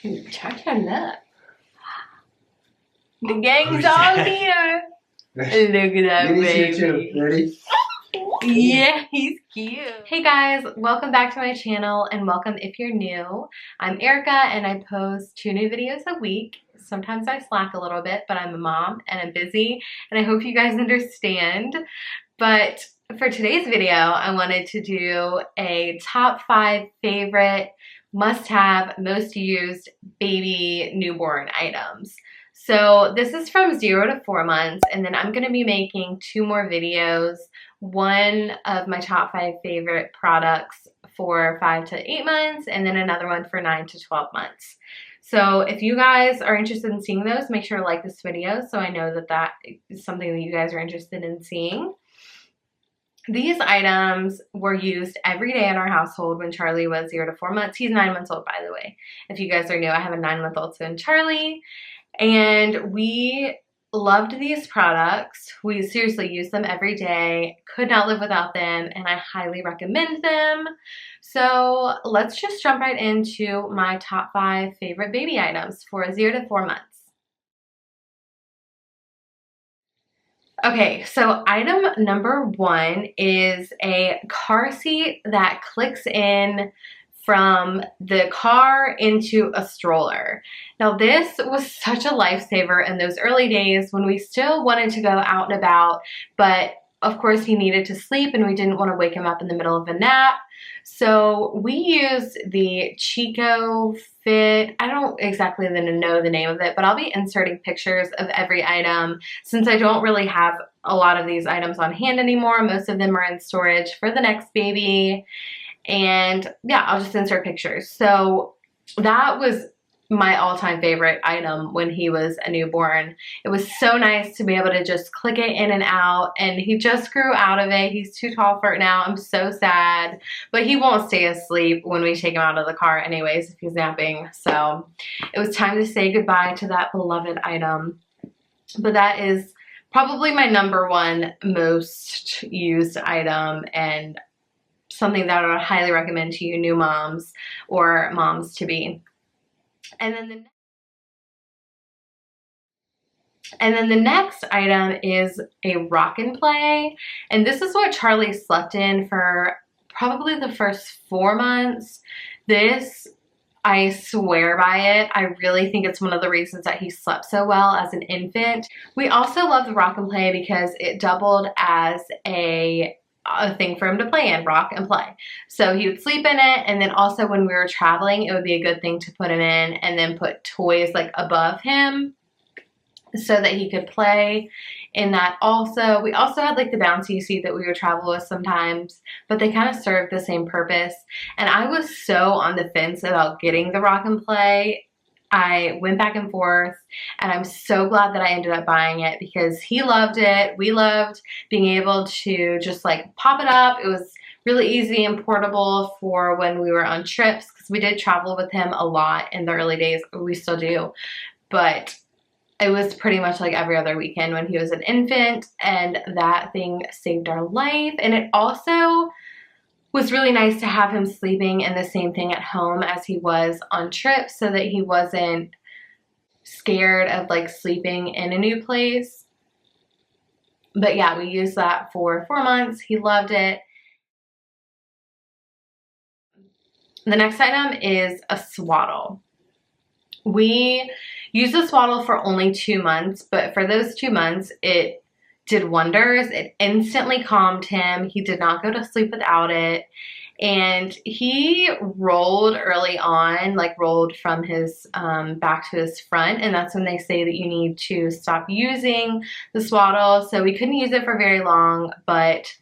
Check your luck. The gang's all here. Look at that baby. Too. Ready? Yeah, he's cute. Hey guys, welcome back to my channel and welcome if you're new. I'm Erica and I post 2 new videos a week. Sometimes I slack a little bit, but I'm a mom and I'm busy and I hope you guys understand. But for today's video, I wanted to do a top 5 favorite must-have, most used baby newborn items. So this is from 0 to 4 months, and then I'm going to be making 2 more videos. One of my top 5 favorite products for 5 to 8 months, and then another one for 9 to 12 months. So if you guys are interested in seeing those, make sure to like this video so I know that that is something that you guys are interested in seeing. These items were used every day in our household when Charlie was 0 to 4 months. He's 9 months old, by the way. If you guys are new, I have a 9-month-old son, Charlie. And we loved these products. We seriously use them every day. Could not live without them, and I highly recommend them. So let's just jump right into my top 5 favorite baby items for 0 to 4 months. Okay, so item number 1 is a car seat that clicks in from the car into a stroller. Now this was such a lifesaver in those early days when we still wanted to go out and about, but of course he needed to sleep and we didn't want to wake him up in the middle of a nap. So we used the Chico Fit. I don't exactly know the name of it, but I'll be inserting pictures of every item since I don't really have a lot of these items on hand anymore. Most of them are in storage for the next baby. And yeah, I'll just insert pictures. So that was my all-time favorite item when he was a newborn. It was so nice to be able to just click it in and out, and he just grew out of it. He's too tall for it now. I'm so sad, but he won't stay asleep when we take him out of the car anyways if he's napping. So it was time to say goodbye to that beloved item. But that is probably my number 1 most used item and something that I would highly recommend to you new moms or moms to be. And then the next item is a rock and play. And this is what Charlie slept in for probably the first 4 months. This, I swear by it. I really think it's one of the reasons that he slept so well as an infant. We also love the rock and play because it doubled as a thing for him to play in, rock and play. So he would sleep in it, and then also when we were traveling, it would be a good thing to put him in and then put toys like above him so that he could play in that also. We also had like the bouncy seat that we would travel with sometimes, but they kind of served the same purpose. And I was so on the fence about getting the rock and play. I went back and forth, and I'm so glad that I ended up buying it because he loved it. We loved being able to just like pop it up. It was really easy and portable for when we were on trips because we did travel with him a lot in the early days. We still do, but it was pretty much like every other weekend when he was an infant, and that thing saved our life. And it also was really nice to have him sleeping in the same thing at home as he was on trips so that he wasn't scared of like sleeping in a new place. But yeah, we used that for 4 months. He loved it. The next item is a swaddle. We used the swaddle for only 2 months, but for those 2 months, it did wonders. It instantly calmed him. He did not go to sleep without it. And he rolled early on, like rolled from his back to his front. And that's when they say that you need to stop using the swaddle. So we couldn't use it for very long, but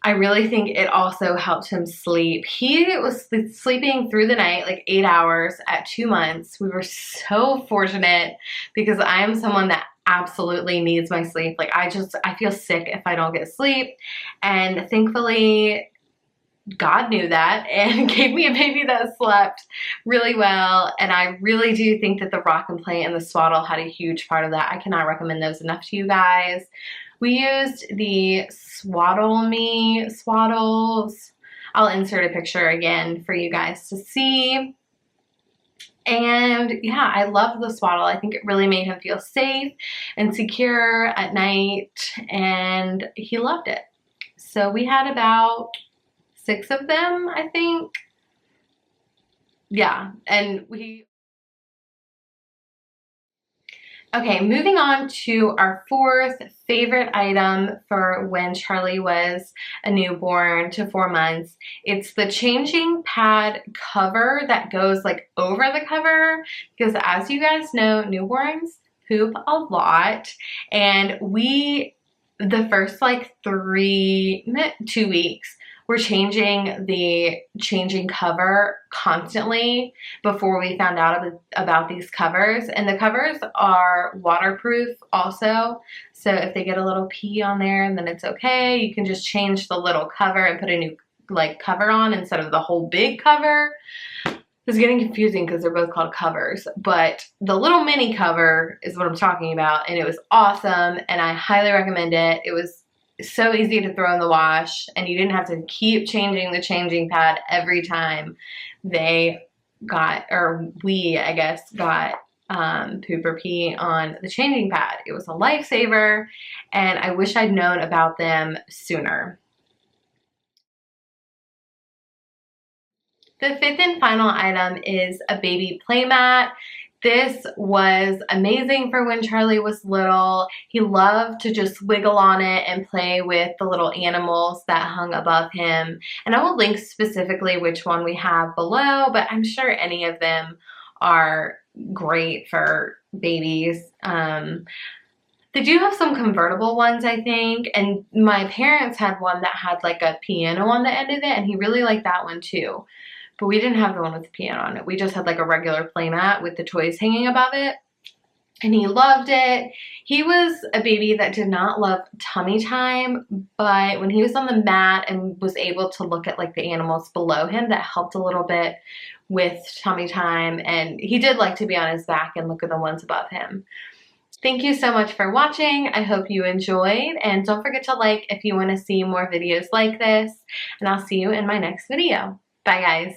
I really think it also helped him sleep. He was sleeping through the night, like 8 hours at 2 months. We were so fortunate because I am someone that absolutely needs my sleep. Like I feel sick if I don't get sleep. And thankfully, God knew that and gave me a baby that slept really well. And I really do think that the rock and play and the swaddle had a huge part of that. I cannot recommend those enough to you guys. We used the Swaddles. I'll insert a picture again for you guys to see. And yeah, I love the Swaddle. I think it really made him feel safe and secure at night, and he loved it. So we had about 6 of them, I think. Yeah, and okay, moving on to our 4th favorite item for when Charlie was a newborn to 4 months. It's the changing pad cover that goes like over the cover, because as you guys know, newborns poop a lot, and the first like 2 weeks, we're changing the changing cover constantly before we found out about these covers. And the covers are waterproof also. So if they get a little pee on there, then it's okay. You can just change the little cover and put a new like cover on instead of the whole big cover. It's getting confusing because they're both called covers, but the little mini cover is what I'm talking about, and it was awesome, and I highly recommend it. It was so easy to throw in the wash, and you didn't have to keep changing the changing pad every time they got, or we, I guess, got poop or pee on the changing pad. It was a lifesaver, and I wish I'd known about them sooner. The 5th and final item is a baby playmat. This was amazing for when Charlie was little. He loved to just wiggle on it and play with the little animals that hung above him. And I will link specifically which one we have below, but I'm sure any of them are great for babies. They do have some convertible ones, I think, and my parents had one that had like a piano on the end of it, and he really liked that one too. But we didn't have the one with the piano on it. We just had like a regular playmat with the toys hanging above it. And he loved it. He was a baby that did not love tummy time, but when he was on the mat and was able to look at like the animals below him, that helped a little bit with tummy time. And he did like to be on his back and look at the ones above him. Thank you so much for watching. I hope you enjoyed, and don't forget to like if you want to see more videos like this, and I'll see you in my next video. Bye guys.